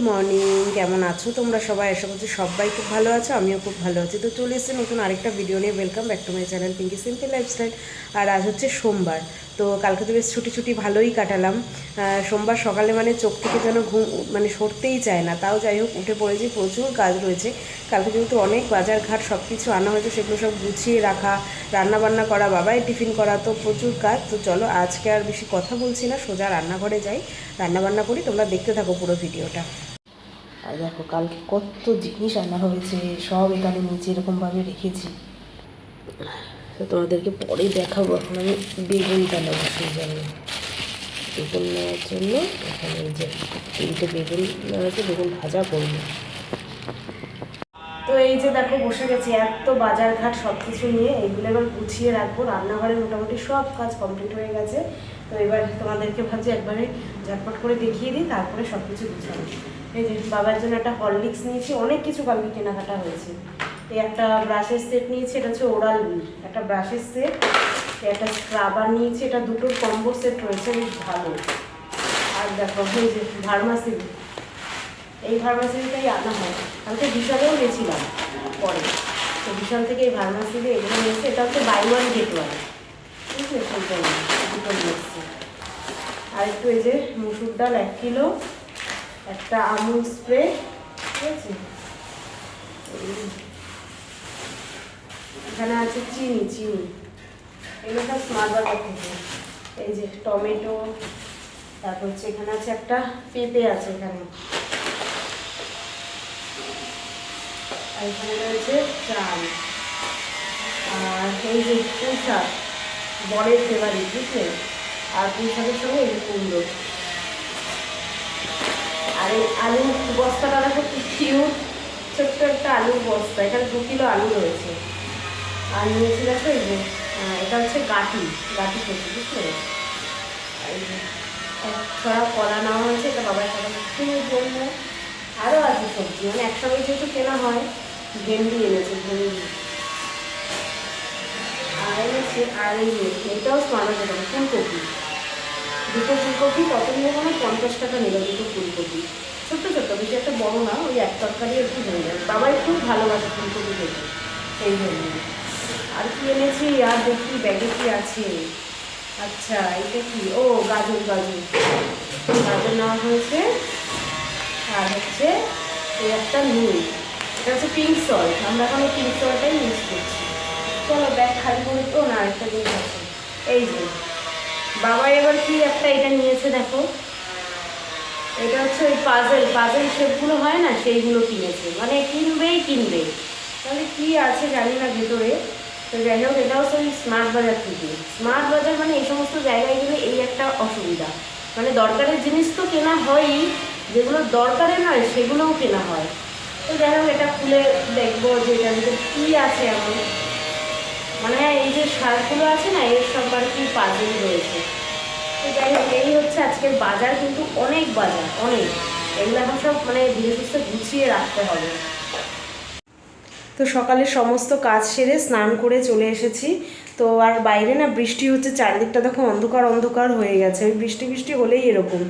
Morning, কেমন আছো তোমরা সবাই? আশা করছি সবাই খুব ভালো আছো, আমিও খুব ভালো আছি। তো চলে এসেছি নতুন আরেকটা ভিডিও নিয়ে। Welcome back to my channel Pinky simple lifestyle. আর আজ হচ্ছে সোমবার, তো কালকে তো বেশ ছুটি ভালোই কাটালাম। সোমবার সকালে মানে চোখ থেকে যেন ঘুম মানে সরতেই চায় না, তাও যাই হোক উঠে পড়েছি। প্রচুর কাজ রয়েছে কালকে, যেহেতু অনেক বাজার ঘাট সব কিছু আনা হয়েছে, সেগুলো সব গুছিয়ে রাখা, রান্নাবান্না করা, বাবাই টিফিন করা, তো প্রচুর কাজ। তো চলো আজকে আর বেশি কথা বলছি না, সোজা রান্নাঘরে যাই, রান্নাবান্না করি। তোমরা দেখতে থাকো পুরো ভিডিওটা। আর দেখো কালকে কত জিনিস আনা হয়েছে, সব এখানে নিচে এরকমভাবে রেখেছি, তো তোমাদেরকে পরে দেখাবো। এখন আমি বেগুনটা নেবো, সেই জন্য বেগুন নেওয়ার জন্য এখানে এই যে 3টে বেগুন নেওয়া হয়েছে, বেগুন ভাজা করবো। তো এই যে দেখো বসে গেছি, এত বাজার ঘাট সব কিছু নিয়ে, এইগুলো এবার গুছিয়ে রাখবো। রান্নাঘরে মোটামুটি সব কাজ কমপ্লিট হয়ে গেছে। তো এবার তোমাদেরকে ভাবছি একবারে ঝটপট করে দেখিয়ে দিই, তারপরে সব কিছু গুছাবো। এই যে বাবার জন্য একটা হরলিক্স নিয়েছি, অনেক কিছু কালকে কেনাকাটা হয়েছে। এই একটা ব্রাশের সেট নিয়েছি, এটা হচ্ছে ওরাল বি একটা ব্রাশের সেট। একটা স্ক্রাবার নিয়েছি, এটা দুটোর কম্বো সেট রয়েছে, বেশ ভালো। আর দেখো এই যে ফার্মাসি, এই ফার্মাসিটাই আনা হয়। কালকে বিশালেও গেছিলাম পরে, তো বিশাল থেকে এই ফার্মাসিতে এগুলো নিয়েছে। এটা হচ্ছে বাই ওয়ান গেট ওয়ান, ঠিক আছে, সেইটা দুটো নিয়েছে। আর একটু এই যে মুসুর ডাল 1 কিলো, একটা আমুল স্প্রে, ঠিক আছে। এখানে আছে চিনি, এগুলো সব স্মার্ট বাজার থেকে। এই যে টমেটো, তারপর হচ্ছে এখানে আছে একটা পেঁপে আছে এখানে, আর এখানে রয়েছে চাল। আর এই যে পুঁই শাক, বরের ফেভারিট, বুঝলে। আর পুঁই শাকের সঙ্গে এই কুমড়ো। আর এই আলু বস্তাটা দেখো কি কিউট, ছোট্ট একটা আলুর বস্তা। এখানে 2 কিলো আলু রয়েছে। আর নিয়েছি দেখো এই যে এটা হচ্ছে গাটি করছি, বুঝলে। এই যে 1 ছড়া কলা নেওয়া হয়েছে, এটা বাবার সাথে একটু জন্য। আরও আছে সবজি, মানে একসঙ্গে যেহেতু কেনা হয়। ভেন্ডি এনেছে, ভেন্ডি। আর এনেছে, আর এই এটাও স্মার্ট যেটা ফুলকপি, 2টো ফুলকপি কত নিয়ে মানে 50 টাকা নিল 2টো ফুলকপি। ছোট্ট বেশি একটা বড় না, ওই এক তরকারি একটু হয়ে যাবে। বাবাই খুব ভালোবাসে ফুলকপি খেতে, সেই জন্য। আর কি এনেছি, আর দেখি ব্যাগে কি আছে। আচ্ছা এটা কি, ও গাজর নেওয়া হয়েছে। আর হচ্ছে এই একটা নুন, এটা হচ্ছে পিঙ্ক সল্ট, আমরা এখন পিঙ্ক সল্টটাই ইউজ করছি। চলো ব্যাগ খালি করে তো না, আরেকটা জিনিস আছে। এই যে বাবা এবার কি একটা এটা নিয়েছে দেখো, এটা হচ্ছে ওই পাজেল শেপগুলো হয় না, সেইগুলো কিনেছে। মানে কিনবে, তাহলে কি আছে জানি না ভেতরে। তো যাই হোক, এটা হচ্ছে ওই স্মার্ট বাজার থেকে। স্মার্ট বাজার মানে এই সমস্ত জায়গায় গেলে এই একটা অসুবিধা, মানে দরকারের জিনিস তো কেনা হয়ই, যেগুলো দরকারের নয় সেগুলোও কেনা হয়। তো যাই হোক, এটা খুলে দেখবো যে এটার ভিতরে কী আছে এমন। মানে এই যে শার্টগুলো আছে না, এর সব আর কি পাজেল রয়েছে। তো যাই হোক, এই হচ্ছে আজকের বাজার, কিন্তু অনেক বাজার, অনেক। এগুলো এখন সব মানে ধীরে সুস্থে গুছিয়ে রাখতে হবে। তো সকালে সমস্ত কাজ সেরে স্নান করে চলে এসেছি। তো আর বাইরে না বৃষ্টি হচ্ছে, চারিদিকটা দেখো অন্ধকার হয়ে গেছে। ওই বৃষ্টি হলেই এরকম।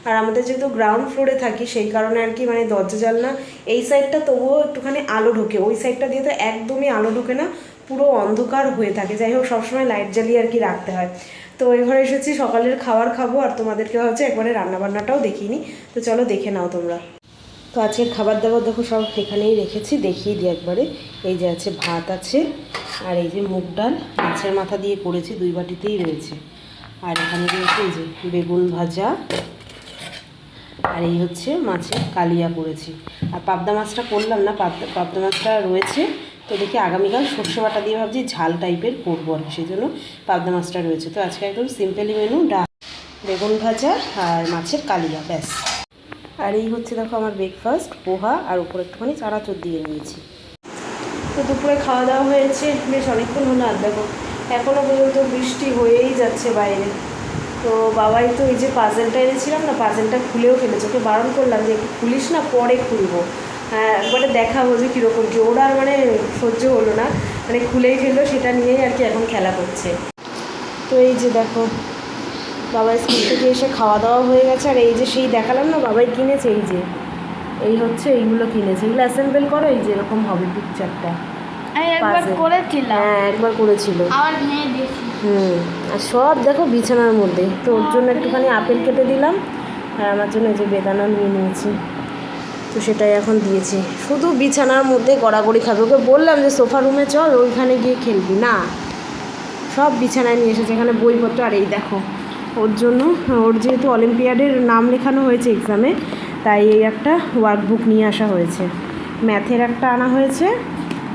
আর আমাদের যেহেতু গ্রাউন্ড ফ্লোরে থাকি, সেই কারণে আর কি মানে দরজা জানলা এই সাইডটা তবুও একটুখানি আলো ঢোকে, ওই সাইডটা দিয়ে তো একদমই আলো ঢোকে না, পুরো অন্ধকার হয়ে থাকে। যাই হোক, সবসময় লাইট জ্বালিয়ে আর কি রাখতে হয়। তো ওই ঘরে এসেছি, সকালের খাবার খাবো, আর তোমাদেরকে হচ্ছে একবারে রান্নাবান্নাটাও দেখিয়ে নিই। তো চলো দেখে নাও তোমরা। তো আজকের খাবার দাবার দেখো সব এখানেই রেখেছি, দেখিয়ে দিই একবারে। এই যে আছে ভাত আছে, আর এই যে মুগ ডাল মাছের মাথা দিয়ে করেছি, 2 বাটিতেই রয়েছে। আর এখানে রয়েছে এই যে বেগুন ভাজা, আর এই হচ্ছে মাছের কালিয়া করেছি। আর পাবদা মাছটা করলাম না, পাবদা মাছটা রয়েছে। তো দেখি আগামীকাল সর্ষে বাটা দিয়ে ভাবছি ঝাল টাইপের করবো আর কি, সেই জন্য পাবদা মাছটা রয়েছে। তো আজকে একদম সিম্পলি মেনু, ডাল, বেগুন ভাজা আর মাছের কালিয়া, ব্যাস। আর এই হচ্ছে দেখো আমার ব্রেকফাস্ট, পোহা, আর উপরে একটুখানি চানাচুর দিয়ে নিয়েছি। তো দুপুরে খাওয়া দাওয়া হয়েছে, বেশ অনেকক্ষণ হলো। আর দেখো এখনও পর্যন্ত বৃষ্টি হয়েই যাচ্ছে বাইরে। তো বাবাই তো এই যে পাজেলটা এনেছিলাম না, পাজেলটা খুলেও ফেলেছে। ওকে বারণ করলাম যে একটু খুলিস না, পরে খুলবো, হ্যাঁ একবারে দেখাবো যে কীরকম কি। ওরা আর মানে সহ্য হলো না, মানে খুলেই ফেললো, সেটা নিয়েই আর কি এখন খেলা করছে। তো এই যে দেখো বাবা স্কুল থেকে এসে খাওয়া দাওয়া হয়ে গেছে। আর এই যে সেই দেখালাম না বাবাই কিনেছে, এই যে এই হচ্ছে এইগুলো কিনেছে, এগুলো অ্যাসেম্বল করো, এই যে এরকম হবে পিকচারটা। আমি একবার করেছিলাম, হ্যাঁ একবার করেছিল। আবার ভেঙে দিয়েছি। আর সব দেখো বিছানার মধ্যে, তো ওর জন্য একটুখানি আপেল কেটে দিলাম, আর আমার জন্য এই যে বেদানা নিয়ে নিয়েছি, তো সেটাই এখন দিয়েছি। শুধু বিছানার মধ্যে গড়াগড়ি খাবে, ওকে বললাম যে সোফা রুমে চল, ওইখানে গিয়ে খেলবি না, সব বিছানায় নিয়ে এসেছে, এখানে বইপত্র। আর এই দেখো ওর জন্য, ওর যেহেতু অলিম্পিয়াডের নাম লেখানো হয়েছে এক্সামে, তাই এই একটা ওয়ার্কবুক নিয়ে আসা হয়েছে। ম্যাথের একটা আনা হয়েছে,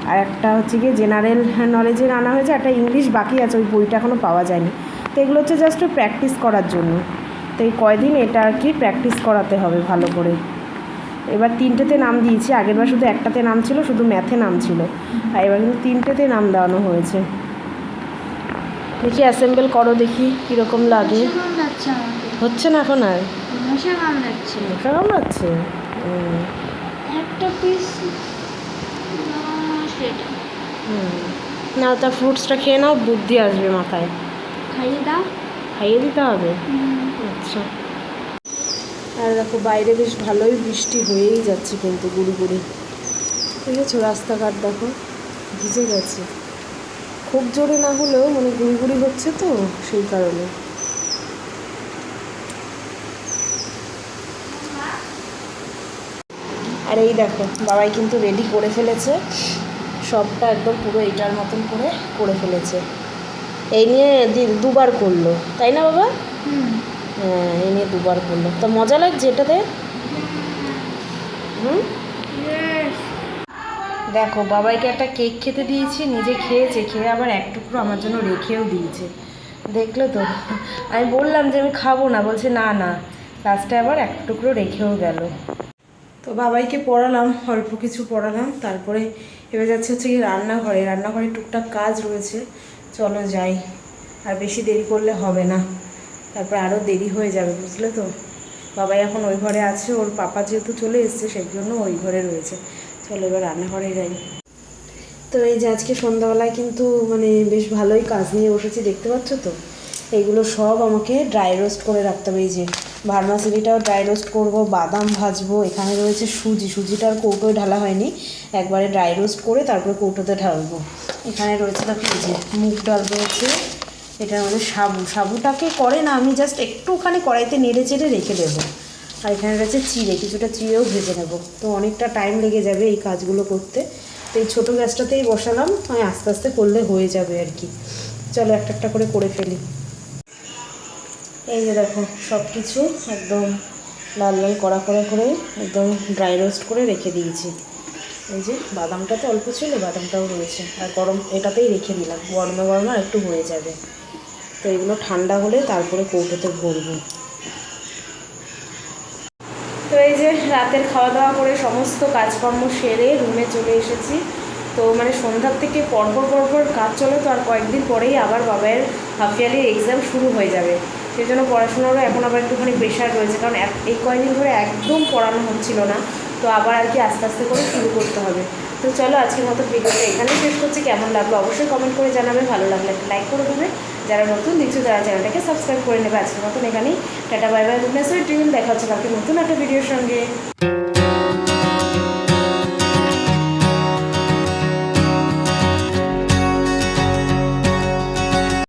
আর একটা হচ্ছে গিয়ে জেনারেল নলেজের আনা হয়েছে, একটা ইংলিশ বাকি আছে, ওই বইটা এখনও পাওয়া যায়নি। তো এগুলো হচ্ছে জাস্ট প্র্যাকটিস করার জন্য, তো এই কয়দিন এটা আর কি প্র্যাকটিস করাতে হবে ভালো করে। এবার 3টেতে নাম দিয়েছি, আগেরবার শুধু একটাতে নাম ছিল, শুধু ম্যাথে নাম ছিল, আর এবার কিন্তু 3টেতে নাম দেওয়ানো হয়েছে। দেখি অ্যাসেম্বল করো, দেখি কীরকম লাগে। হচ্ছে না এখন আর? মশা কামড়াচ্ছে। মশা কামড়াচ্ছে? একটা পিস না, তা ফ্রুটসটা খেয়ে নাও, বুদ্ধি আসবে মাথায়। খাইয়ে দাও। খাইয়ে দিতে হবে? আচ্ছা। আর দেখো বাইরে বেশ ভালোই বৃষ্টি হয়েই যাচ্ছে, কিন্তু গুড়ি গুড়ি বুঝেছো, রাস্তাঘাট দেখো ভিজে গেছে, খুব জোরে না হলেও মানে গুড়ি গুড়ি হচ্ছে, তো সেই কারণে। আর এই দেখো বাবাই কিন্তু রেডি করে ফেলেছে সবটা, একদম পুরো এইটার মতন করে ফেলেছে। এই নিয়ে দুবার করলো, তাই না বাবা? হ্যাঁ, এই নিয়ে দুবার করলো। তো মজা লাগছে এটাতে? দেখো বাবাইকে একটা কেক খেতে দিয়েছি, নিজে খেয়েছে, খেয়ে আবার এক টুকরো আমার জন্য রেখেও দিয়েছে, দেখলে তো। আমি বললাম যে আমি খাবো না, বলছে না না, লাস্টে আবার এক টুকরো রেখেও গেল। তো বাবাইকে পড়ালাম, অল্প কিছু পড়ালাম, তারপরে এবার যাচ্ছে হচ্ছে কি রান্নাঘরে টুকটাক কাজ রয়েছে, চলো যাই, আর বেশি দেরি করলে হবে না, তারপর আরও দেরি হয়ে যাবে, বুঝলে তো। বাবাই এখন ওই ঘরে আছে, ওর পাপা যেহেতু চলে এসছে সেই জন্য ওই ঘরে রয়েছে। চলো এবার রান্নাঘরে যাই। তো এই যে আজকে সন্ধ্যাবেলায় কিন্তু মানে বেশ ভালোই কাজ নিয়ে বসেছি, দেখতে পাচ্ছ তো। এইগুলো সব আমাকে ড্রাই রোস্ট করে রাখতে হবে। এই যে ভার্মাসিলিটাও ড্রাই রোস্ট করব, বাদাম ভাজবো, এখানে রয়েছে সুজিটা আর কৌটোয় ঢালা হয়নি, একবারে ড্রাই রোস্ট করে তারপরে কৌটোতে ঢালবো। এখানে রয়েছে দেখো এই যে মুগ ডাল রয়েছে, এটার মধ্যে সাবুটাকে করে না, আমি জাস্ট একটুখানি কড়াইতে নেড়ে চেড়ে রেখে দেবো। আর এখানে রয়েছে কিছুটা চিড়েও ভেজে নেবো, তো অনেকটা টাইম লেগে যাবে এই কাজগুলো করতে। তো এই ছোটো গ্যাসটাতেই বসালাম, আমি আস্তে আস্তে করলে হয়ে যাবে আর কি। চলো একটা একটা করে ফেলি। এই যে দেখো সব কিছু একদম লাল লাল কড়া করে একদম ড্রাই রোস্ট করে রেখে দিয়েছি। এই যে বাদামটা তো অল্প ছিল, বাদামটাও রয়েছে, আর গরম এটাতেই রেখে দিলাম, গরমে আর একটু হয়ে যাবে। তো এগুলো ঠান্ডা হলে তারপরে কৌটোতে ভরবো। তো এই যে রাতের খাওয়া দাওয়া করে সমস্ত কাজকর্ম সেরে রুমে চলে এসেছি। তো মানে সন্ধ্যার থেকে পরপর কাজ চলে, তো আর কয়েকদিন পরেই আবার বাবাইয়ের হাফ ইয়ারলির এক্সাম শুরু হয়ে যাবে, সেই জন্য পড়াশোনারও এখন আবার একটুখানি প্রেশার রয়েছে, কারণ এই কয়েকদিন ধরে একদম পড়ানো হচ্ছিল না, তো আবার আর কি আস্তে আস্তে করে শুরু করতে হবে। তো চলো আজকের মতো ভিডিওটা এখানেই শেষ করছি। কেমন লাগলো অবশ্যই কমেন্ট করে জানাবে, ভালো লাগলে একটা লাইক করে দেবে, যারা নতুন দেখছো তারা চ্যানেলটাকে সাবস্ক্রাইব করে নেবে। আজকের মতন এখানেই tata, bye bye, good night, sweet dream. দেখা হচ্ছে কালকে নতুন একটা ভিডিওর সঙ্গে।